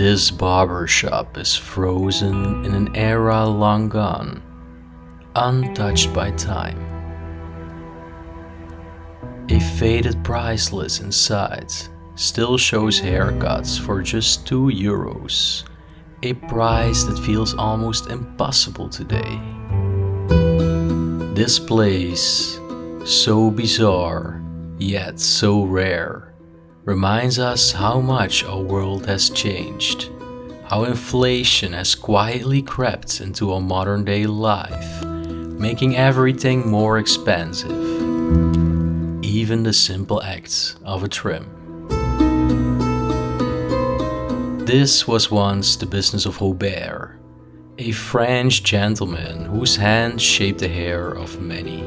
This barbershop is frozen in an era long gone, untouched by time. A faded price list inside still shows haircuts for just €2, a price that feels almost impossible today. This place, so bizarre yet so rare, reminds us how much our world has changed, how inflation has quietly crept into our modern day life, making everything more expensive, even the simple act of a trim. This was once the business of Robert, a French gentleman whose hand shaped the hair of many.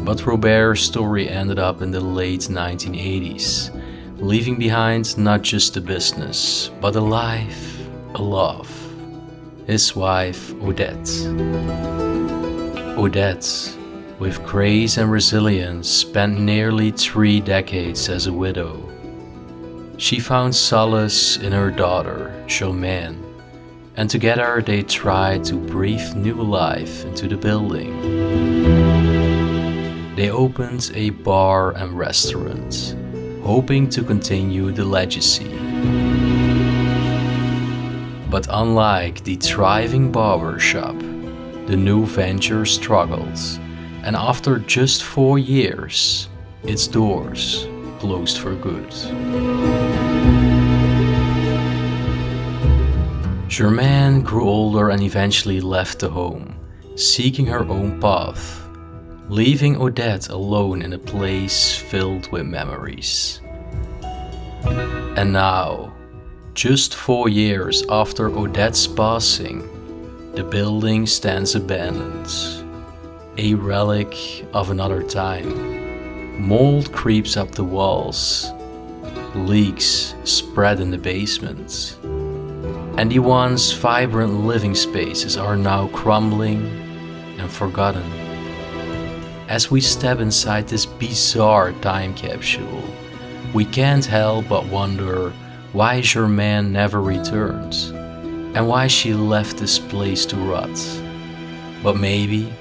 But Robert's story ended up in the late 1980s, leaving behind not just a business, but a life, a love. His wife, Odette. Odette, with grace and resilience, spent nearly 3 decades as a widow. She found solace in her daughter, Germaine, and together they tried to breathe new life into the building. They opened a bar and restaurant, hoping to continue the legacy. But unlike the thriving barbershop, the new venture struggled, and after just 4 years, its doors closed for good. Germaine grew older and eventually left the home, seeking her own path, leaving Odette alone in a place filled with memories. And now, just 4 years after Odette's passing, the building stands abandoned, a relic of another time. Mold creeps up the walls, leaks spread in the basement, and the once vibrant living spaces are now crumbling and forgotten. As we step inside this bizarre time capsule, we can't help but wonder why Germaine never returned, and why she left this place to rot. But maybe,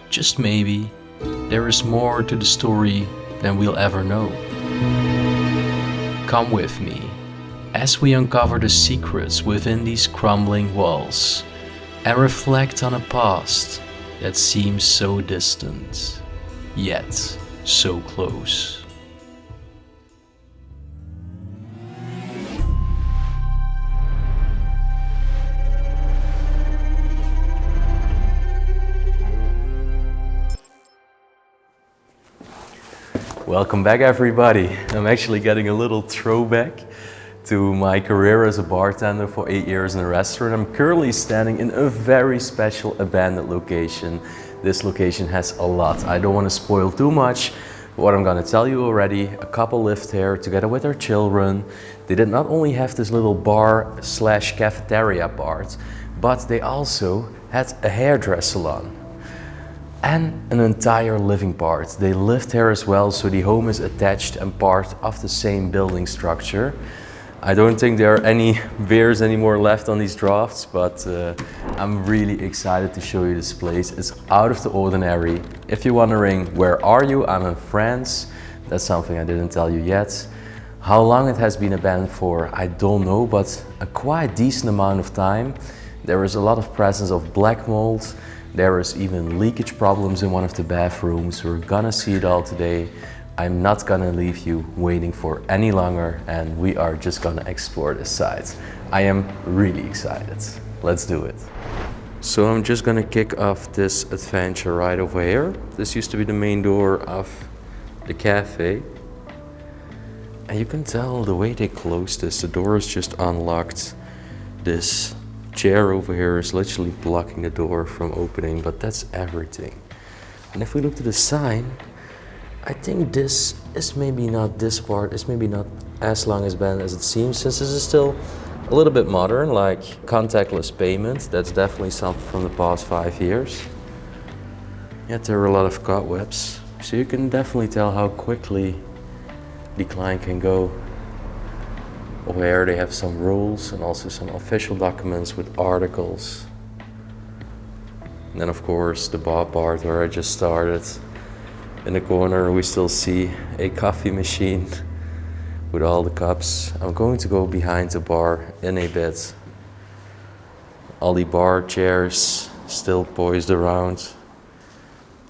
just maybe, there is more to the story than we'll ever know. Come with me as we uncover the secrets within these crumbling walls and reflect on a past that seems so distant, yet so close. Welcome back, everybody. I'm actually getting a little throwback to my career as a bartender for 8 years in a restaurant. I'm currently standing in a very special abandoned location. This location has a lot. I don't want to spoil too much, but what I'm going to tell you already, a couple lived here together with their children. They did not only have this little bar/cafeteria part, but they also had a hairdress salon and an entire living part. They lived here as well, so the home is attached and part of the same building structure. I don't think there are any beers anymore left on these drafts, but I'm really excited to show you this place. It's out of the ordinary. If you're wondering, where are you? I'm in France. That's something I didn't tell you yet. How long it has been abandoned for, I don't know, but a quite decent amount of time. There is a lot of presence of black mold. There is even leakage problems in one of the bathrooms. We're gonna see it all today. I'm not gonna leave you waiting for any longer, and we are just gonna explore this site. I am really excited. Let's do it. So I'm just gonna kick off this adventure right over here. This used to be the main door of the cafe. And you can tell the way they closed this, the door is just unlocked. This chair over here is literally blocking the door from opening, but that's everything. And if we look to the sign, I think this is maybe not this part, it's maybe not as long as bad as it seems, since this is still a little bit modern, like contactless payment. That's definitely something from the past 5 years. Yet there are a lot of cobwebs, so you can definitely tell how quickly the client can go. Over here they have some rules and also some official documents with articles. And then of course the bar part where I just started. In the corner we still see a coffee machine with all the cups. I'm going to go behind the bar in a bit. All the bar chairs still poised around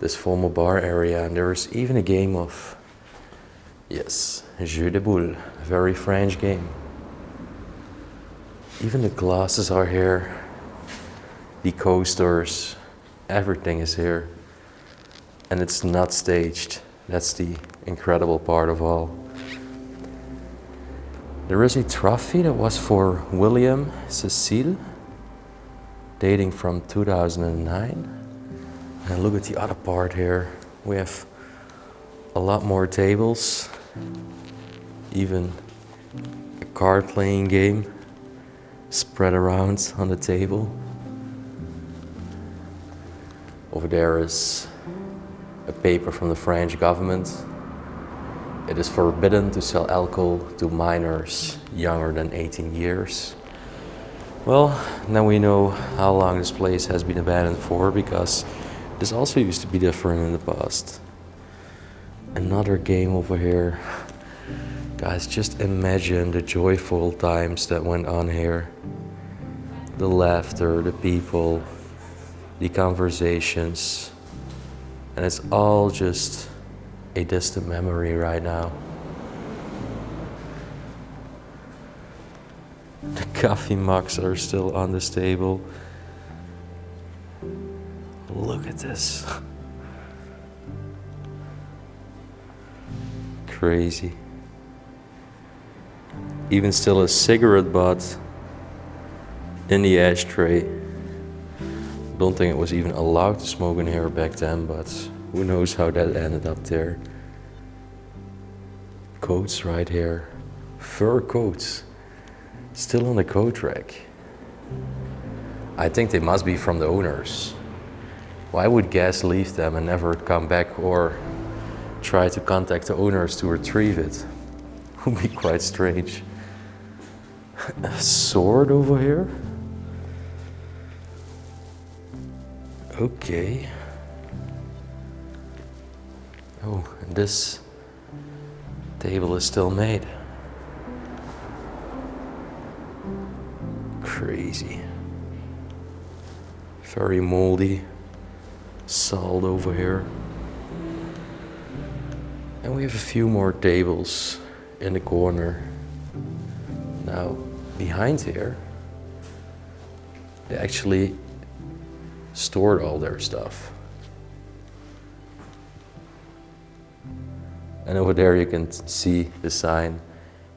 this formal bar area, and there is even a game of, yes, jeu de boule, a very French game. Even the glasses are here, the coasters, everything is here. And it's not staged. That's the incredible part of all. There is a trophy that was for 𝗦𝘁cie𝗿𝗆, dating from 2009. And look at the other part here. We have a lot more tables, even a card playing game spread around on the table. Over there is a paper from the French government. It is forbidden to sell alcohol to minors younger than 18 years. Well, now we know how long this place has been abandoned for, because this also used to be different in the past. Another game over here. Guys, just imagine the joyful times that went on here. The laughter, the people, the conversations. And it's all just a distant memory right now. The coffee mugs are still on this table. Look at this. Crazy. Even still a cigarette butt in the ashtray. Don't think it was even allowed to smoke in here back then, but who knows how that ended up there. Coats right here. Fur coats. Still on the coat rack. I think they must be from the owners. Why would guests leave them and never come back or try to contact the owners to retrieve it? Would be quite strange. A sword over here? Okay. Oh, and this table is still made. Crazy. Very moldy. Salt over here. And we have a few more tables in the corner. Now, behind here, they actually stored all their stuff. And over there you can see the sign,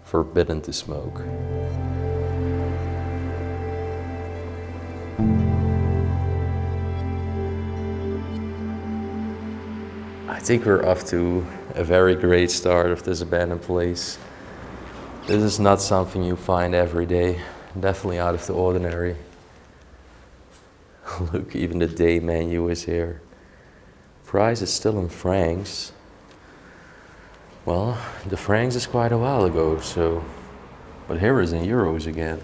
forbidden to smoke. I think we're off to a very great start of this abandoned place. This is not something you find every day, definitely out of the ordinary. Look, even the day menu is here. Price is still in francs. Well, the francs is quite a while ago, so, but here is in euros again.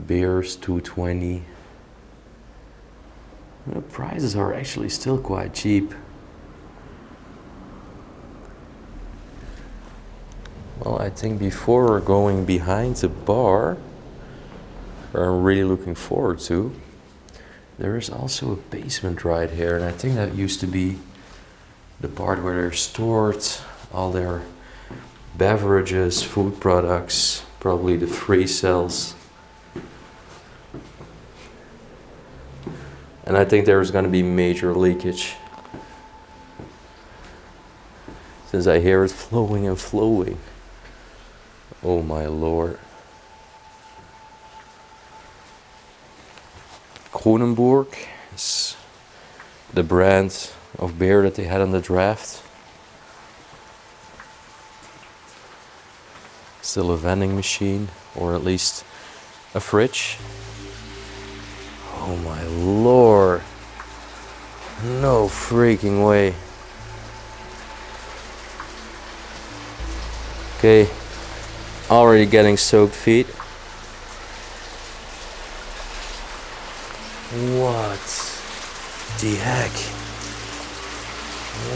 Beers, 2.20. The prices are actually still quite cheap. Well, I think before we're going behind the bar, where I'm really looking forward to, there is also a basement right here, and I think that used to be the part where they're stored all their beverages, food products, probably the free cells. And I think there's going to be major leakage, since I hear it flowing and flowing. Oh my lord. Kronenbourg is the brand of beer that they had on the draft. Still a vending machine, or at least a fridge. Oh my lord. No freaking way. Okay, Already getting soaked feet. What the heck?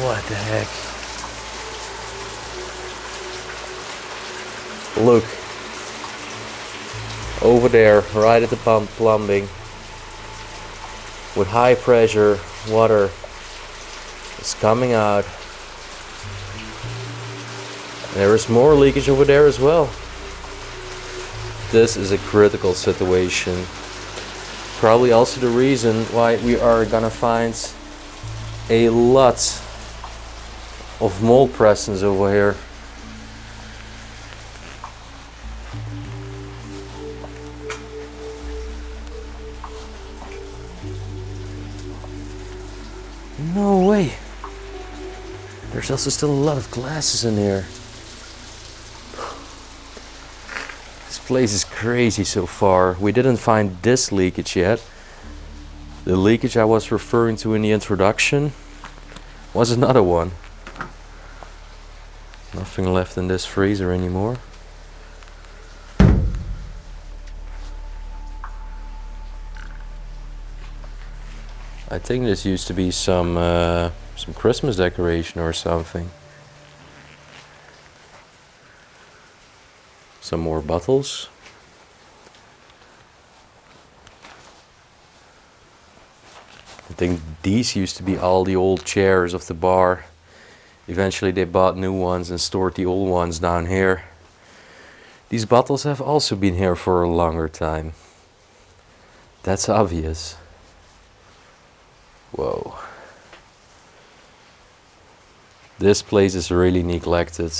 What the heck? Look. Over there, right at the pump, plumbing. With high pressure, water is coming out. There is more leakage over there as well. This is a critical situation. Probably also the reason why we are gonna find a lot of mold presence over here. No way. There's also still a lot of glasses in here. This place is crazy so far. We didn't find this leakage yet. The leakage I was referring to in the introduction was another one. Nothing left in this freezer anymore. I think this used to be some Christmas decoration or something. Some more bottles. I think these used to be all the old chairs of the bar. Eventually they bought new ones and stored the old ones down here. These bottles have also been here for a longer time. That's obvious. Whoa. This place is really neglected.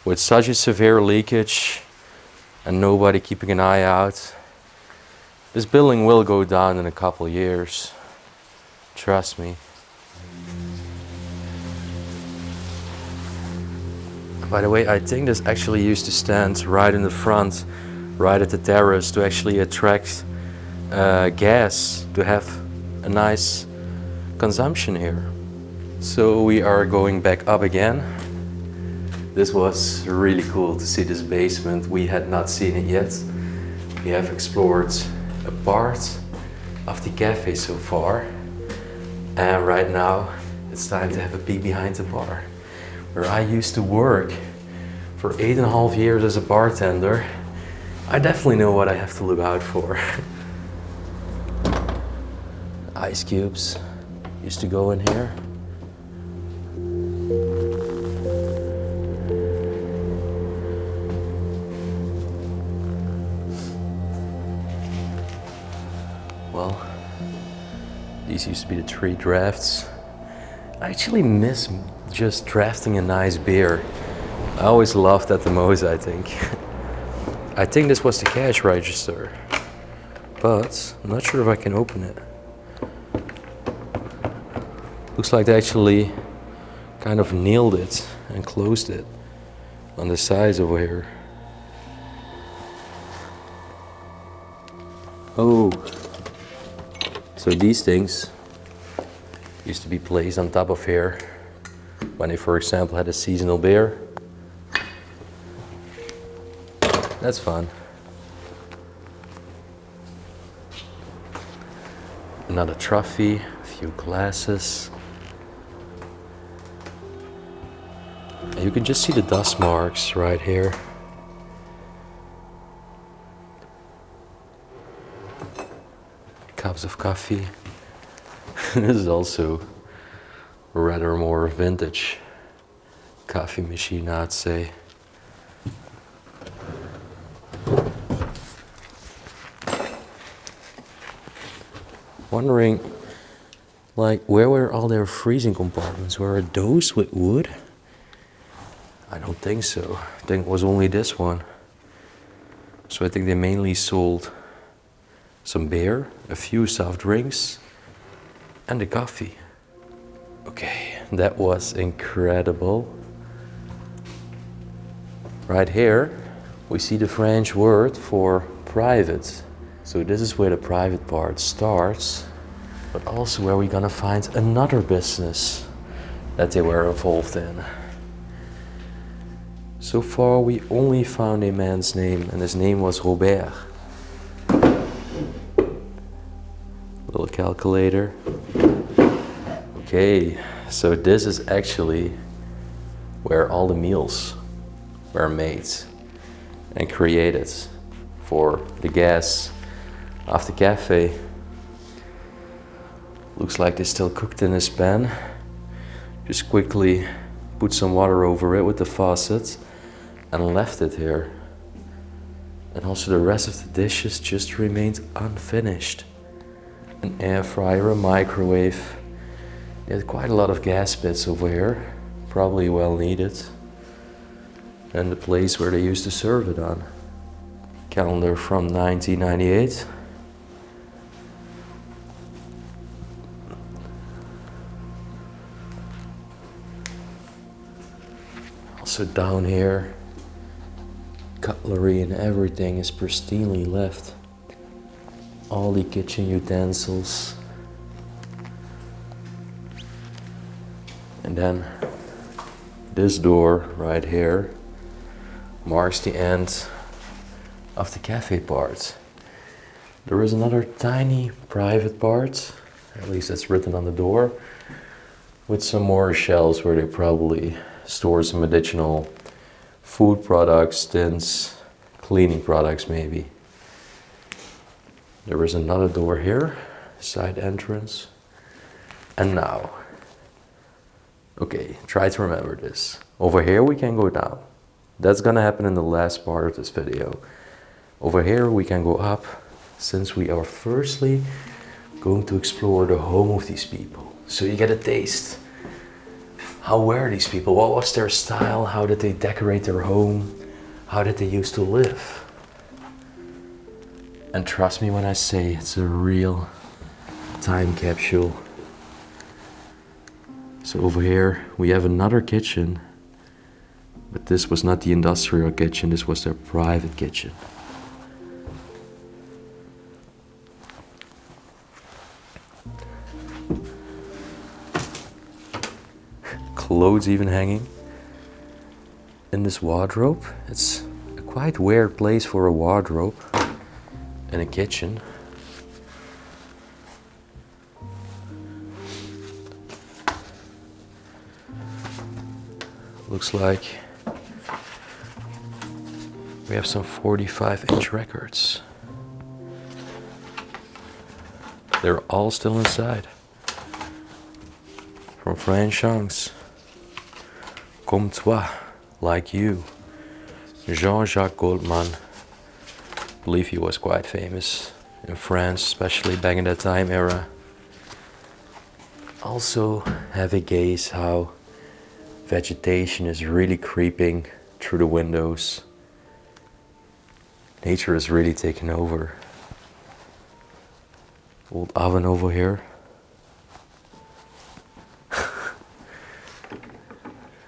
With such a severe leakage and nobody keeping an eye out, this building will go down in a couple years. Trust me. By the way, I think this actually used to stand right in the front, right at the terrace, to actually attract gas, to have a nice consumption here. So we are going back up again. This was really cool to see this basement. We had not seen it yet. We have explored a part of the cafe so far. And right now it's time to have a peek behind the bar, where I used to work for 8.5 years as a bartender. I definitely know what I have to look out for. Ice cubes used to go in here. Well, these used to be the 3 drafts. I actually miss just drafting a nice beer. I always loved that the most, I think. I think this was the cash register, but I'm not sure if I can open it. Looks like they actually kind of nailed it and closed it on the sides over here. Oh, so these things used to be placed on top of here when they, for example, had a seasonal beer. That's fun. Another trophy, a few glasses. And you can just see the dust marks right here. Cups of coffee. This is also a rather more vintage coffee machine, I'd say. Wondering, like, where were all their freezing compartments? Were those with wood? I don't think so. I think it was only this one. So I think they mainly sold some beer, a few soft drinks, and the coffee. Okay, that was incredible. Right here, we see the French word for private. So this is where the private part starts, but also where we're gonna find another business that they were involved in. So far we only found a man's name, and his name was Robert. Little calculator. Okay, so this is actually where all the meals were made and created for the guests of the cafe. Looks like they still cooked in this pan. Just quickly put some water over it with the faucet and left it here. And also the rest of the dishes just remained unfinished. An air fryer, a microwave. They had quite a lot of gas bits over here, probably well needed. And the place where they used to serve it on. Calendar from 1998. Also down here, cutlery and everything is pristinely left. All the kitchen utensils. And then this door right here marks the end of the cafe part. There is another tiny private part, at least that's written on the door, with some more shelves where they probably store some additional food products, tints, cleaning products maybe. There is another door here, side entrance. And now, okay, try to remember this. Over here we can go down. That's gonna happen in the last part of this video. Over here we can go up, since we are firstly going to explore the home of these people. So you get a taste. How were these people? What was their style? How did they decorate their home? How did they used to live? And trust me when I say it's a real time capsule. So over here we have another kitchen, but this was not the industrial kitchen, this was their private kitchen. Clothes even hanging in this wardrobe. It's a quite weird place for a wardrobe in a kitchen. Looks like we have some 45-inch records. They're all still inside. From French songs. Comme toi, like you. Jean-Jacques Goldman. I believe he was quite famous in France, especially back in that time era. Also have a gaze how vegetation is really creeping through the windows. Nature is really taking over. Old oven over here.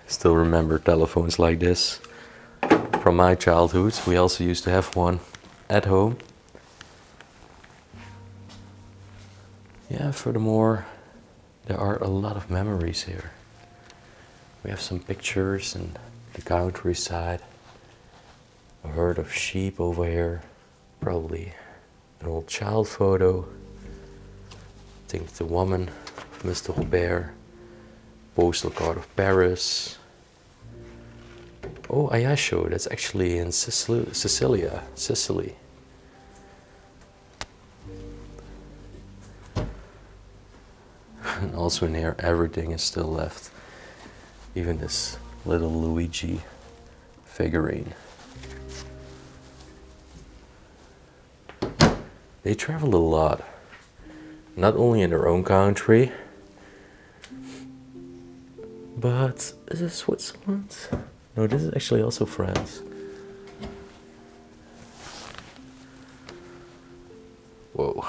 Still remember telephones like this from my childhood. We also used to have one at home. Yeah, furthermore, there are a lot of memories here. We have some pictures in the countryside. A herd of sheep over here. Probably an old child photo. I think the woman, Mr. Robert. Postal card of Paris. Oh, Ayasho, that's actually in Sicily. And also in here, everything is still left. Even this little Luigi figurine. They traveled a lot. Not only in their own country, but is this Switzerland? No, this is actually also France. Whoa.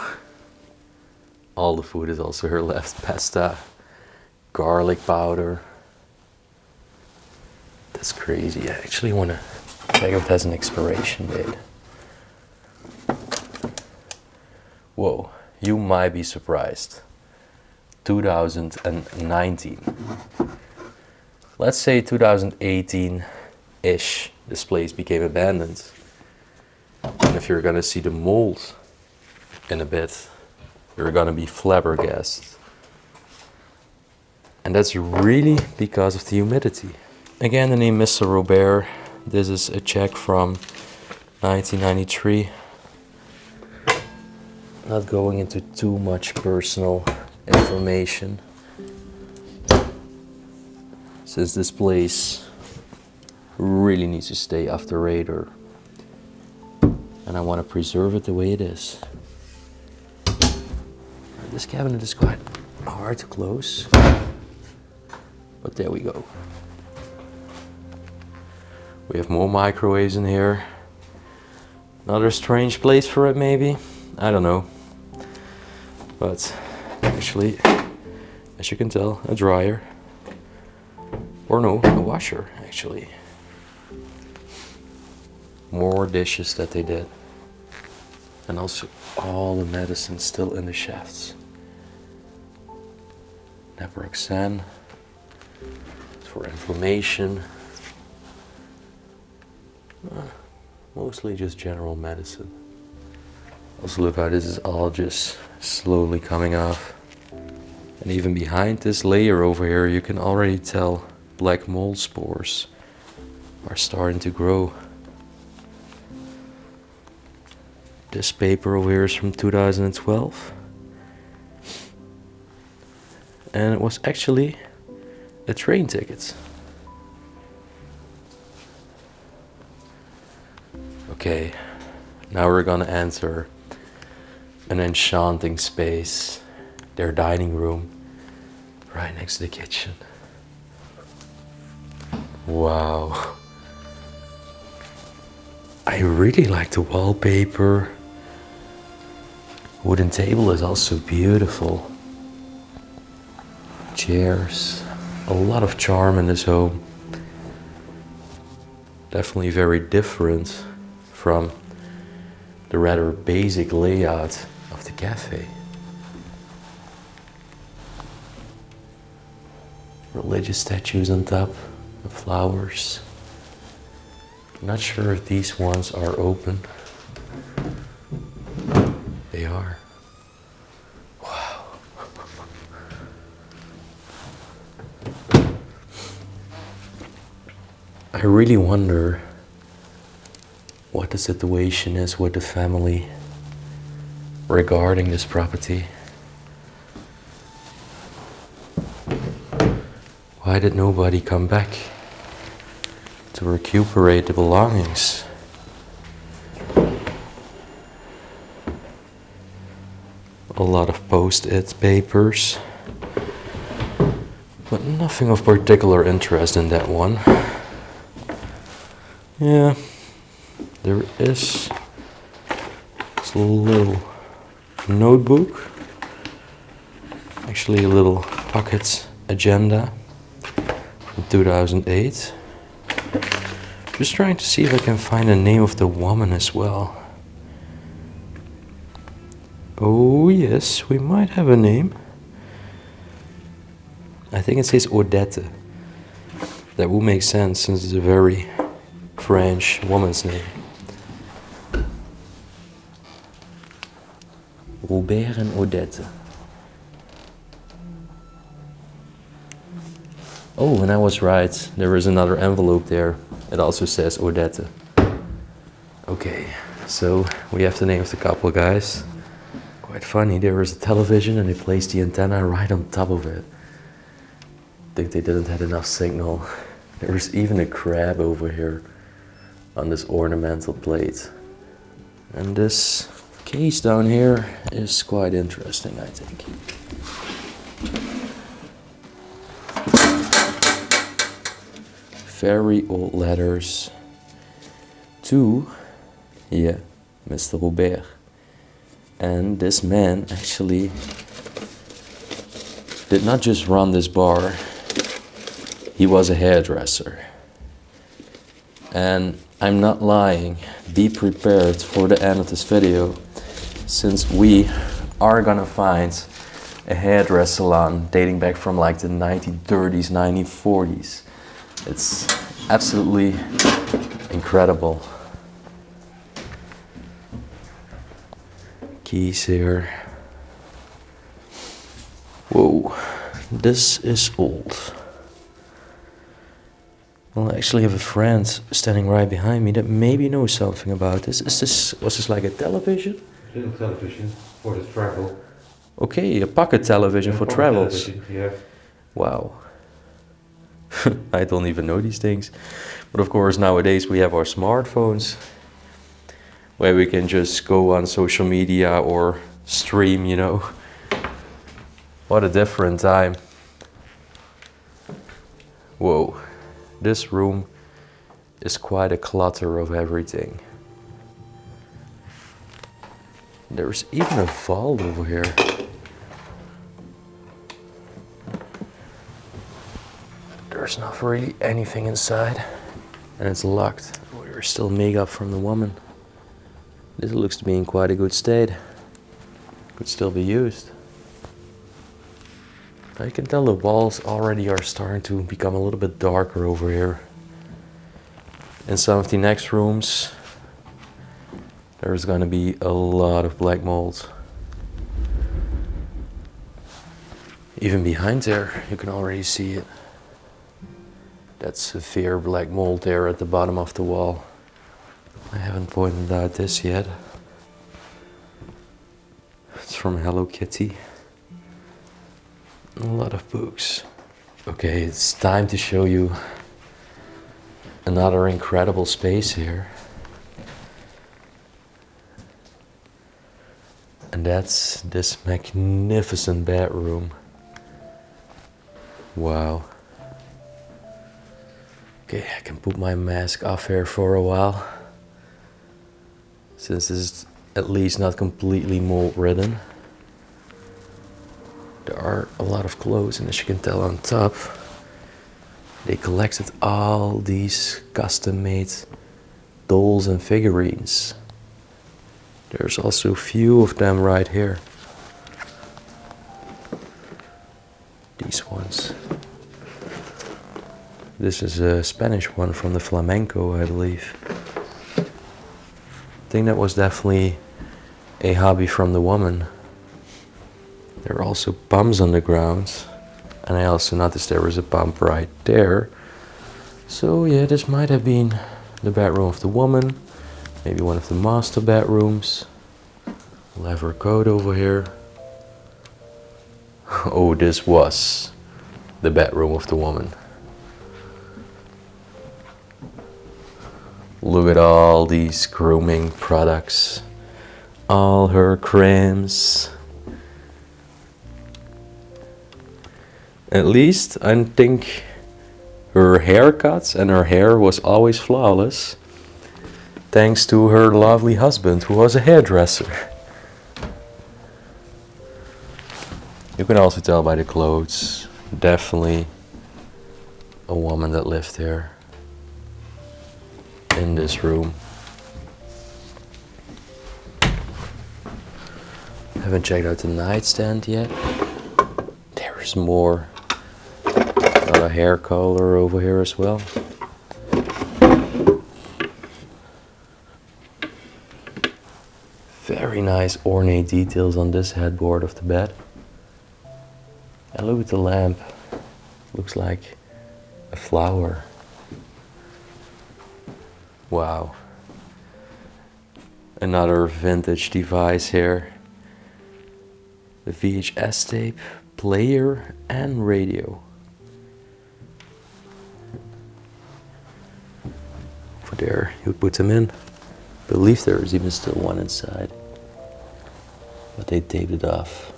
All the food is also here left. Pasta, garlic powder. That's crazy. I actually want to check if it has an expiration date. Whoa, you might be surprised. 2019. Let's say 2018, this place became abandoned. And if you're gonna see the mold in a bit, you're gonna be flabbergasted. And that's really because of the humidity. Again, the name Mr. Robert. This is a check from 1993. Not going into too much personal information, since this place really needs to stay off the radar. And I want to preserve it the way it is. This cabinet is quite hard to close, but there we go. We have more microwaves in here. Another strange place for it, maybe. I don't know. But actually, as you can tell, a dryer. Or no, a washer, actually. More dishes that they did. And also all the medicine still in the shafts. Naproxen for inflammation. Mostly just general medicine. Also look how this is all just slowly coming off. And even behind this layer over here, you can already tell black mold spores are starting to grow. This paper over here is from 2012. And it was actually a train ticket. Okay, now we're gonna enter an enchanting space, their dining room, right next to the kitchen. Wow. I really like the wallpaper. Wooden table is also beautiful. Chairs, a lot of charm in this home. Definitely very different from the rather basic layout of the cafe. Religious statues on top, the flowers. I'm not sure if these ones are open. They are. Wow. I really wonder what the situation is with the family regarding this property. Why did nobody come back to recuperate the belongings? A lot of post-it papers, but nothing of particular interest in that one. Yeah, there is this little notebook, actually a little pocket agenda from 2008. Just trying to see if I can find the name of the woman as well. Oh yes, we might have a name. I think it says Odette. That will make sense since it's a very French woman's name. Robert and Odette. Oh, and I was right. There is another envelope there. It also says Odette. Okay, so we have the name of the couple, guys. Quite funny, there is a television and they placed the antenna right on top of it. I think they didn't have enough signal. There's even a crab over here on this ornamental plate. And this case down here is quite interesting, I think. Very old letters to, yeah, Mr. Robert. And this man actually did not just run this bar, he was a hairdresser. And I'm not lying, be prepared for the end of this video, since we are gonna find a hairdresser salon dating back from like the 1930s, 1940s. It's Absolutely incredible. Keys here. Whoa, this is old. Well, I actually have a friend standing right behind me that maybe knows something about this. Was this like a television? Little television for the travel. Okay, a pocket television for travels. Yeah. Wow. I don't even know these things. But of course, nowadays we have our smartphones where we can just go on social media or stream, you know. What a different time. Whoa. This room is quite a clutter of everything. There's even a vault over here. There's not really anything inside, and it's locked. Oh, there's still makeup from the woman. This looks to be in quite a good state. Could still be used. I can tell the walls already are starting to become a little bit darker over here. In some of the next rooms, there's gonna be a lot of black mold. Even behind there, you can already see it. That severe black mold there at the bottom of the wall. I haven't pointed out this yet. It's from Hello Kitty. A lot of books. Okay, it's time to show you another incredible space here. And that's this magnificent bedroom. Wow. Okay, I can put my mask off here for a while, since this is at least not completely mold ridden. There are a lot of clothes, and as you can tell on top, they collected all these custom-made dolls and figurines. There's also a few of them right here. These ones. This is a Spanish one from the flamenco, I believe. I think that was definitely a hobby from the woman. There are also bumps on the ground, and I also noticed there was a bump right there. So yeah, this might have been the bedroom of the woman, maybe one of the master bedrooms. Leather coat over here. Oh, this was the bedroom of the woman. Look at all these grooming products, all her creams. At least I think her haircuts and her hair was always flawless, thanks to her lovely husband, who was a hairdresser. You can also tell by the clothes, definitely a woman that lived there in this room. Haven't checked out the nightstand yet. There's more. A hair color over here as well. Very nice ornate details on this headboard of the bed. And look at the lamp. Looks like a flower. Wow. Another vintage device here. The VHS tape, player and radio. For there, you put them in. I believe there is even still one inside, but they taped it off.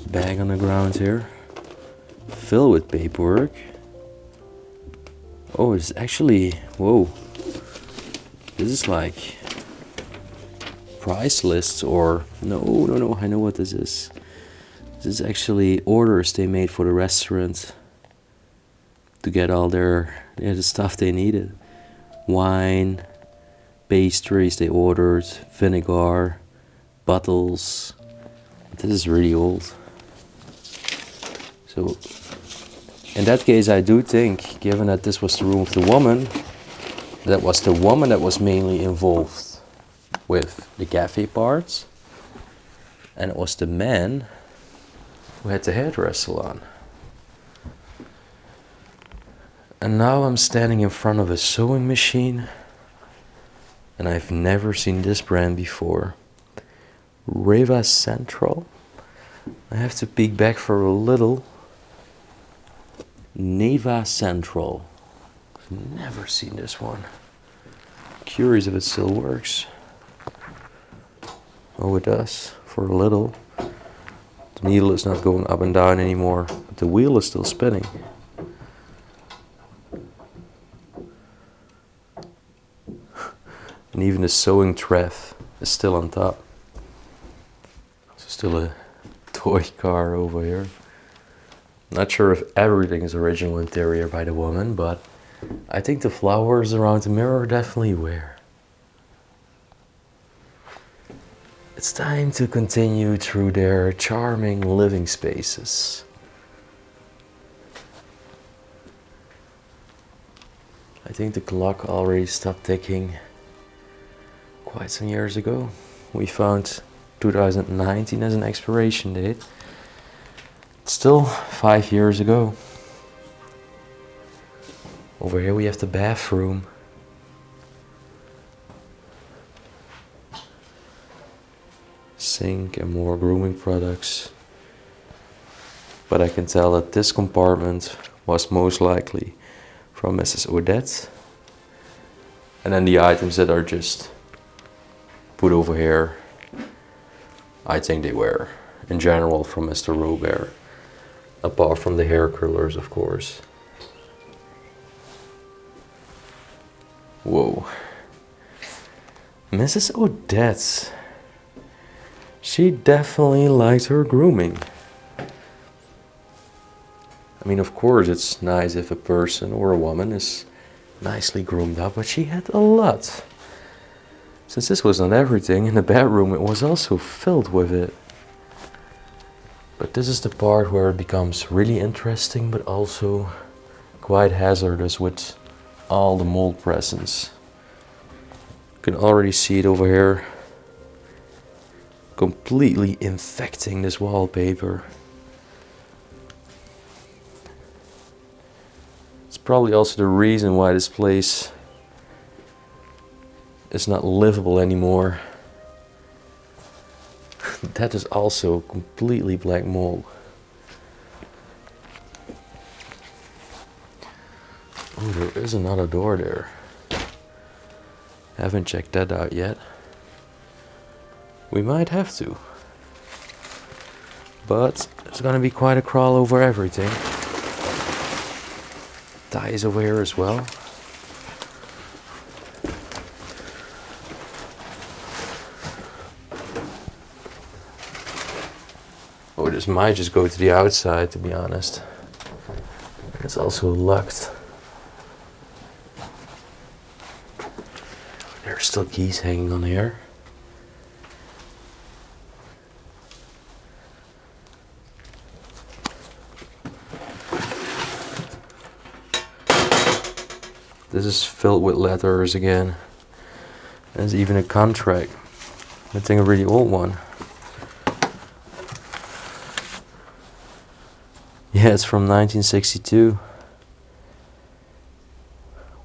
Bag on the ground here, filled with paperwork. Oh, it's actually, whoa. This is like price lists or, no, I know what this is. This is actually orders they made for the restaurant to get all their, the stuff they needed. Wine, pastries they ordered, vinegar, bottles. This is really old. So in that case, I do think, given that this was the room of the woman, that was the woman that was mainly involved with the cafe parts, and it was the man who had the hairdress salon. And now I'm standing in front of a sewing machine, and I've never seen this brand before. 𝗬𝗲. I have to peek back for a little. 𝗬𝗲. I've never seen this one. Curious if it still works. Oh, it does, for a little. The needle is not going up and down anymore, but the wheel is still spinning. And even the sewing thread is still on top. There's still a toy car over here. Not sure if everything is original interior by the woman, but I think the flowers around the mirror definitely were. It's time to continue through their charming living spaces. I think the clock already stopped ticking quite some years ago. We found 2019 as an expiration date. Still 5 years ago. Over here we have the bathroom. Sink and more grooming products. But I can tell that this compartment was most likely from Mrs. Odette. And then the items that are just put over here, I think they were in general from Mr. 𝗬𝗲. Apart from the hair curlers, of course. Whoa. Mrs. Odette. She definitely liked her grooming. I mean, of course, it's nice if a person or a woman is nicely groomed up, but she had a lot. Since this was not everything, in the bedroom it was also filled with it. But this is the part where it becomes really interesting, but also quite hazardous with all the mold presence. You can already see it over here, completely infecting this wallpaper. It's probably also the reason why this place is not livable anymore. That is also completely black mold. Oh, there is another door there. Haven't checked that out yet. We might have to. But it's gonna be quite a crawl over everything. Ties over here as well. Oh, this might just go to the outside, to be honest. It's also locked. There are still keys hanging on here. This is filled with letters again. There's even a contract. I think a really old one. Yeah, it's from 1962.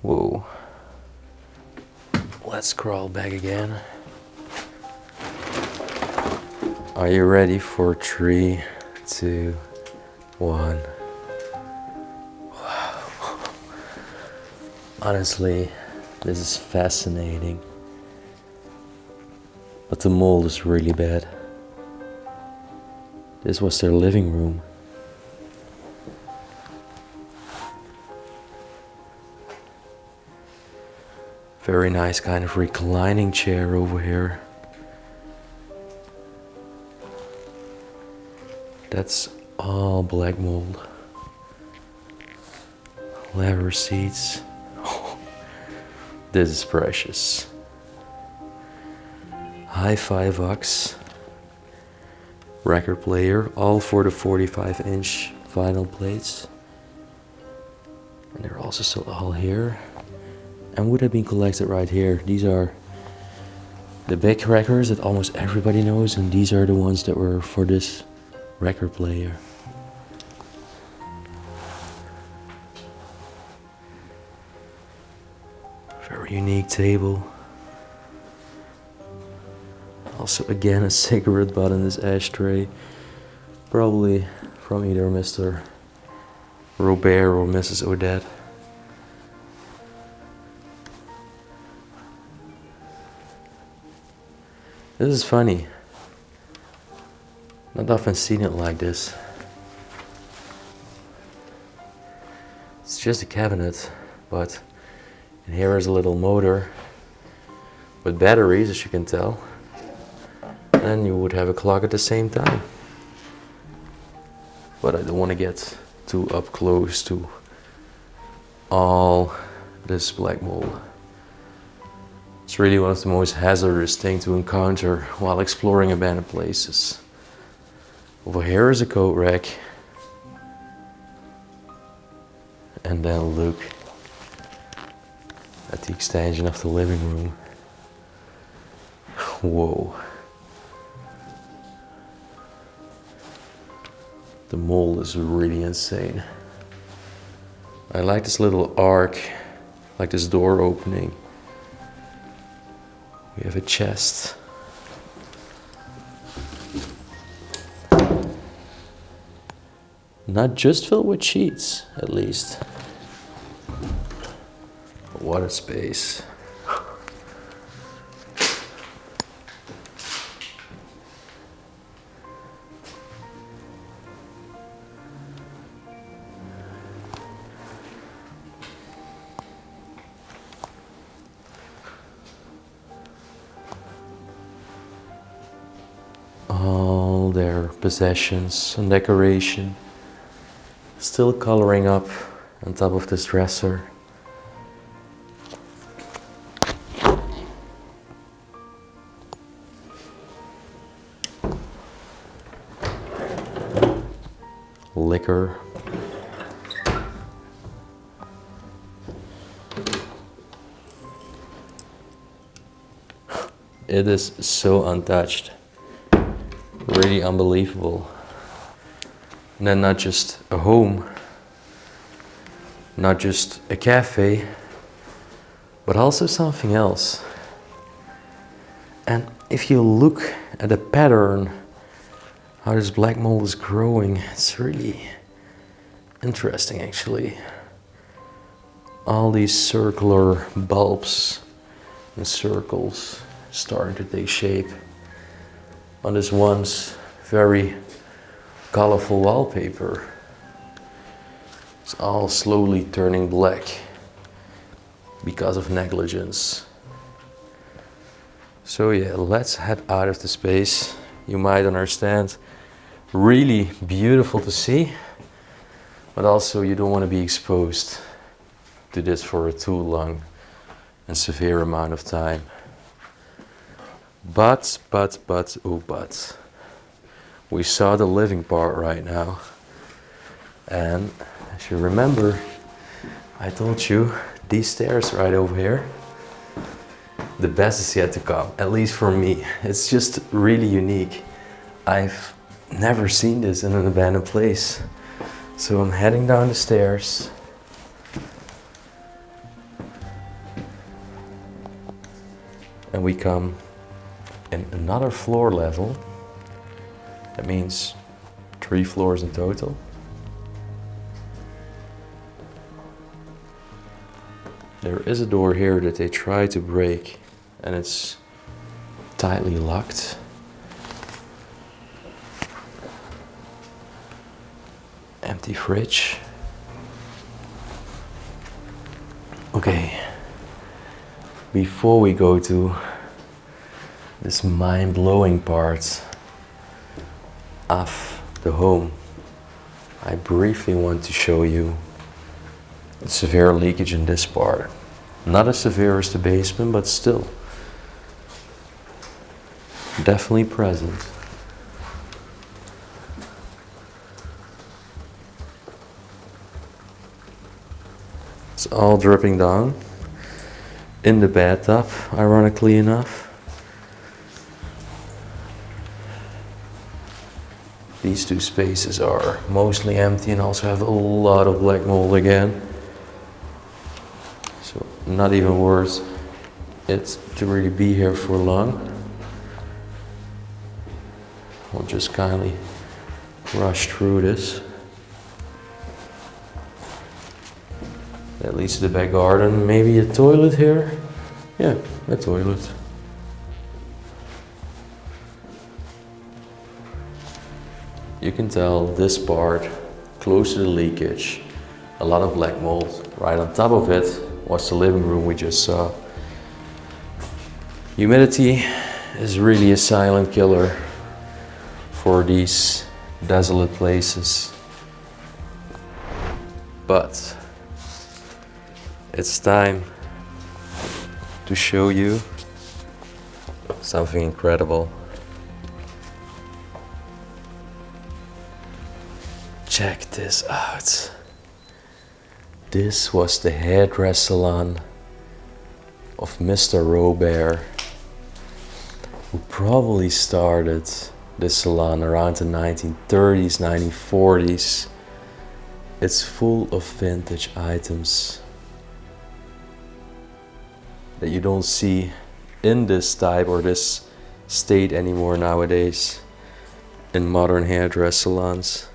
Whoa. Let's crawl back again. Are you ready for 3, 2, 1? Wow. Honestly, this is fascinating. But the mold is really bad. This was their living room. Very nice kind of reclining chair over here. That's all black mold. Leather seats. This is precious. Hi-Fi box. Record player, all for the 45-inch vinyl plates. And they're also still all here. And would have been collected right here. These are the big records that almost everybody knows, and these are the ones that were for this record player. Very unique table. Also again a cigarette butt in this ashtray. Probably from either Mr. Robert or Mrs. Odette. This is funny. Not often seen it like this. It's just a cabinet, but in here is a little motor with batteries, as you can tell. And you would have a clock at the same time. But I don't want to get too up close to all this black mold. It's really one of the most hazardous things to encounter while exploring abandoned places. Over here is a coat rack. And then look at the extension of the living room. Whoa. The mold is really insane. I like this little arc, like this door opening. We have a chest. Not just filled with sheets, at least. What a space. All their possessions and decoration still coloring up on top of this dresser. Liquor. It is so untouched. Really unbelievable. And then not just a home, not just a cafe, but also something else. And if you look at the pattern, how this black mold is growing, it's really interesting actually. All these circular bulbs and circles starting to take shape on this once very colorful wallpaper. It's all slowly turning black because of negligence. So yeah, let's head out of the space. You might understand, really beautiful to see, but also you don't want to be exposed to this for a too long and severe amount of time. But, we saw the living part right now. And as you remember, I told you these stairs right over here, the best is yet to come, at least for me. It's just really unique. I've never seen this in an abandoned place. So I'm heading down the stairs. And we come in another floor level. That means 3 floors in total. There is a door here that they try to break, and it's tightly locked. Empty fridge. Okay, before we go to this mind-blowing part of the home, I briefly want to show you the severe leakage in this part. Not as severe as the basement, but still definitely present. all dripping down in the bathtub, ironically enough. These two spaces are mostly empty and also have a lot of black mold again. So not even worth it to really be here for long. I'll just kindly rush through this. That leads to the back garden. Maybe a toilet here? Yeah, a toilet. You can tell this part, close to the leakage, a lot of black mold. Right on top of it was the living room we just saw. Humidity is really a silent killer for these desolate places. But it's time to show you something incredible. Check this out. This was the hairdress salon of Mr. 𝗍𝗶𝗶𝗲, who probably started this salon around the 1930s, 1940s. It's full of vintage items that you don't see in this type or this state anymore nowadays in modern hairdress salons.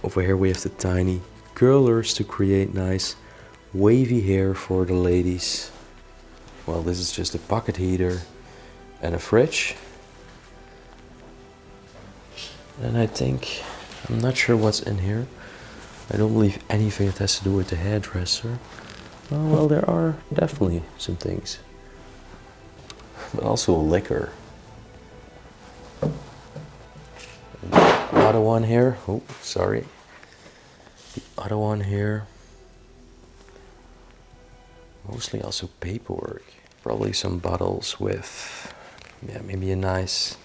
Over here we have the tiny curlers to create nice wavy hair for the ladies. Well, this is just a pocket heater and a fridge. And I think, I'm not sure what's in here. I don't believe anything that has to do with the hairdresser. Oh, well, there are definitely some things. But also liquor. The other one here, oh, sorry. The other one here. Mostly also paperwork. Probably some bottles with, yeah, maybe a nice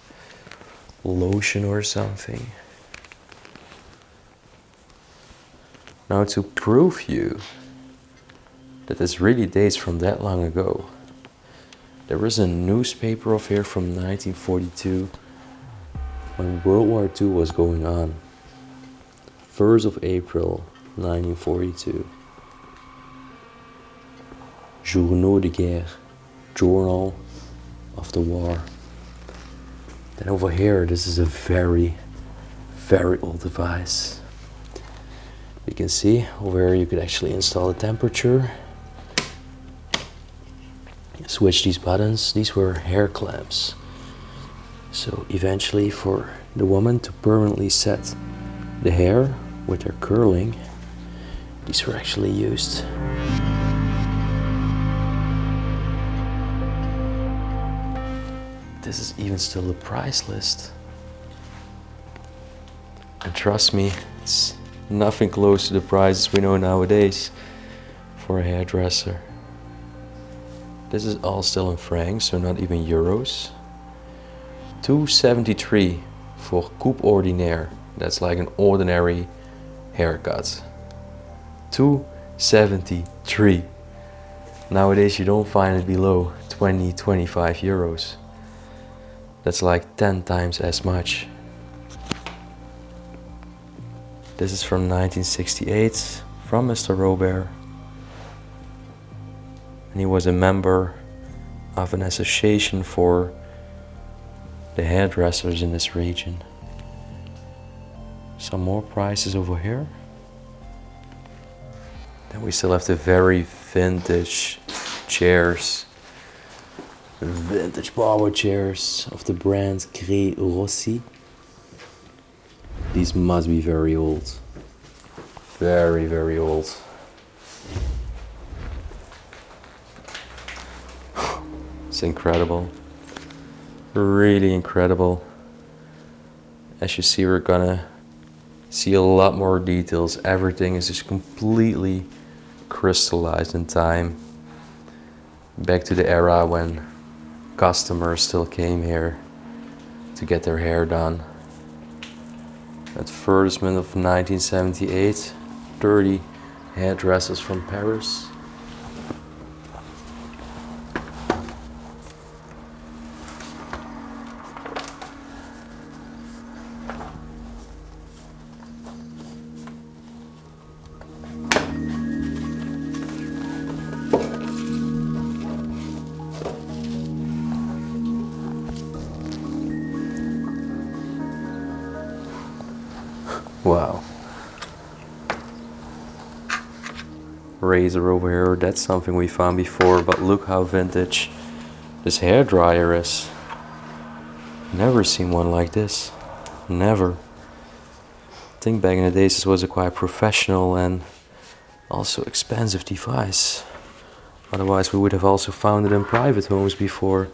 lotion or something. Now to prove you that this really dates from that long ago, there is a newspaper of here from 1942 when World War II was going on. 1st of April 1942. Journaux de guerre, journal of the war. Then over here, this is a very, very old device. You can see over here you could actually install the temperature. Switch these buttons. These were hair clamps. So eventually for the woman to permanently set the hair with her curling, these were actually used. This is even still a price list. And trust me, it's nothing close to the prices we know nowadays for a hairdresser. This is all still in francs, so not even euros. 273 for coupe ordinaire. That's like an ordinary haircut. 273. Nowadays you don't find it below 20-25 euros. That's like 10 times as much. This is from 1968, from Mr. 𝗍𝗶𝗶𝗲. And he was a member of an association for the hairdressers in this region. Some more prices over here. Then we still have the very vintage chairs. Vintage barber chairs of the brand 𝗍𝗶𝗍𝗔. These must be very old. Very, very old. It's incredible. Really incredible. As you see, we're gonna see a lot more details. Everything is just completely crystallized in time. Back to the era when customers still came here to get their hair done. Advertisement of 1978, 30 hairdressers from Paris. Wow. Razor over here, that's something we found before, but look how vintage this hairdryer is. Never seen one like this. Never. I think back in the days this was a quite professional and also expensive device. Otherwise we would have also found it in private homes before.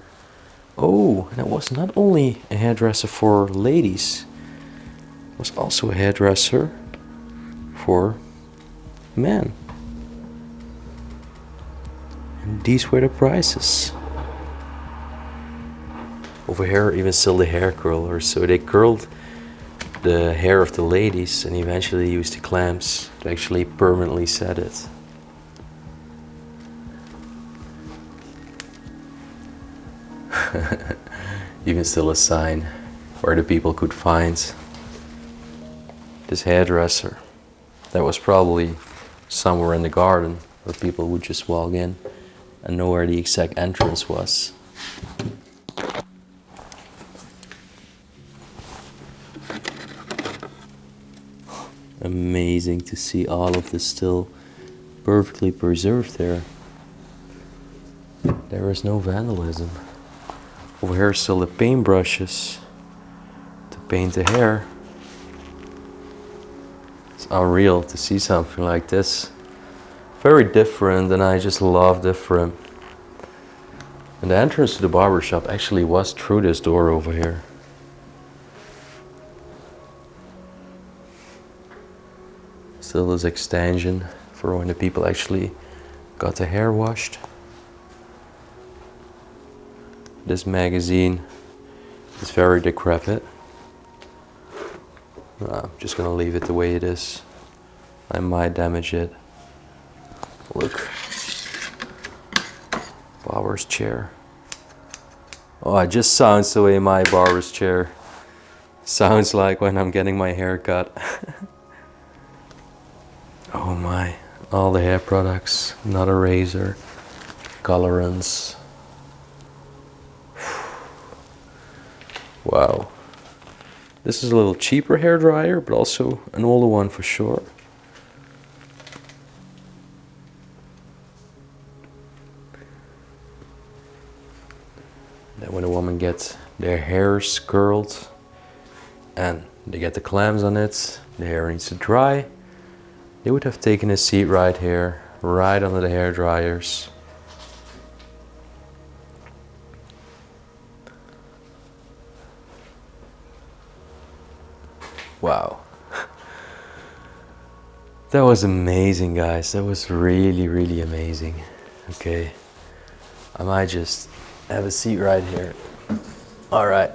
Oh, and it was not only a hairdresser for ladies. Was also a hairdresser for men. And these were the prices. Over here even still the hair curlers. So they curled the hair of the ladies and eventually used the clamps to actually permanently set it. Even still a sign where the people could find this hairdresser. That was probably somewhere in the garden where people would just walk in and know where the exact entrance was. Amazing to see all of this still perfectly preserved there. There is no vandalism. Over here still the paintbrushes to paint the hair. It's unreal to see something like this. Very different, and I just love different. And the entrance to the barbershop actually was through this door over here. Still this extension for when the people actually got their hair washed. This magazine is very decrepit. I'm just gonna leave it the way it is. I might damage it. Look. Barber's chair. Oh, it just sounds the way my barber's chair sounds like when I'm getting my hair cut. Oh my, all the hair products, another razor, colorants. Wow. This is a little cheaper hair dryer, but also an older one for sure. Then when a woman gets their hairs curled and they get the clamps on it, the hair needs to dry, they would have taken a seat right here, right under the hair dryers. Wow. That was amazing, guys. That was really, really amazing. Okay. I might just have a seat right here. All right.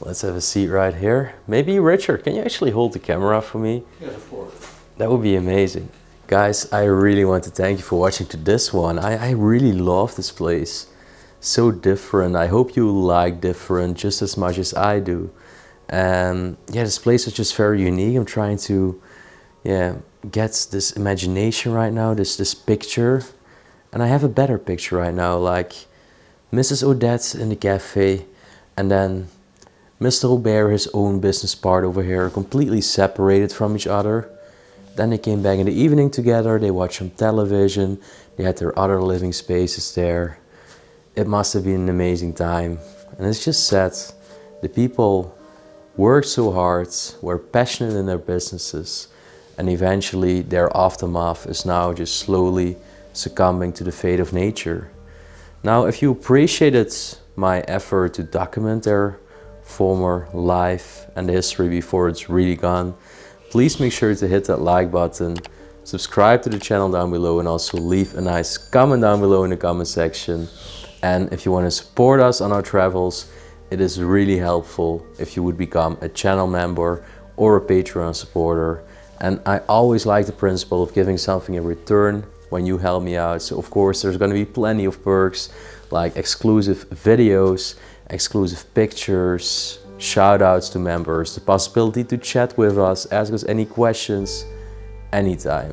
Let's have a seat right here. Maybe Richard, can you actually hold the camera for me? Yes, of course. That would be amazing. Guys, I really want to thank you for watching to this one. I really love this place. So different. I hope you like different just as much as I do. And yeah, this place is just very unique. I'm trying to get this imagination right now, this picture. And I have a better picture right now, like Mrs. Odette in the cafe, and then Mr. Robert, his own business part over here, completely separated from each other. Then they came back in the evening together, they watched some television, they had their other living spaces there. It must have been an amazing time. And it's just sad. The people worked so hard, were passionate in their businesses, and eventually their aftermath is now just slowly succumbing to the fate of nature. Now, if you appreciated my effort to document their former life and the history before it's really gone, please make sure to hit that like button, subscribe to the channel down below, and also leave a nice comment down below in the comment section. And if you want to support us on our travels, it is really helpful if you would become a channel member or a Patreon supporter. And I always like the principle of giving something in return when you help me out. So of course there's going to be plenty of perks like exclusive videos, exclusive pictures, shout outs to members, the possibility to chat with us, ask us any questions anytime.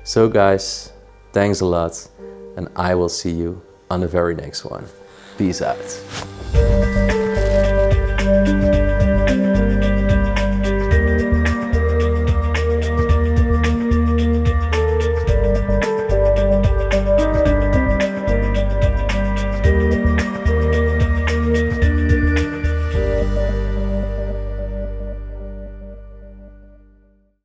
So guys, thanks a lot, and I will see you on the very next one. Peace out.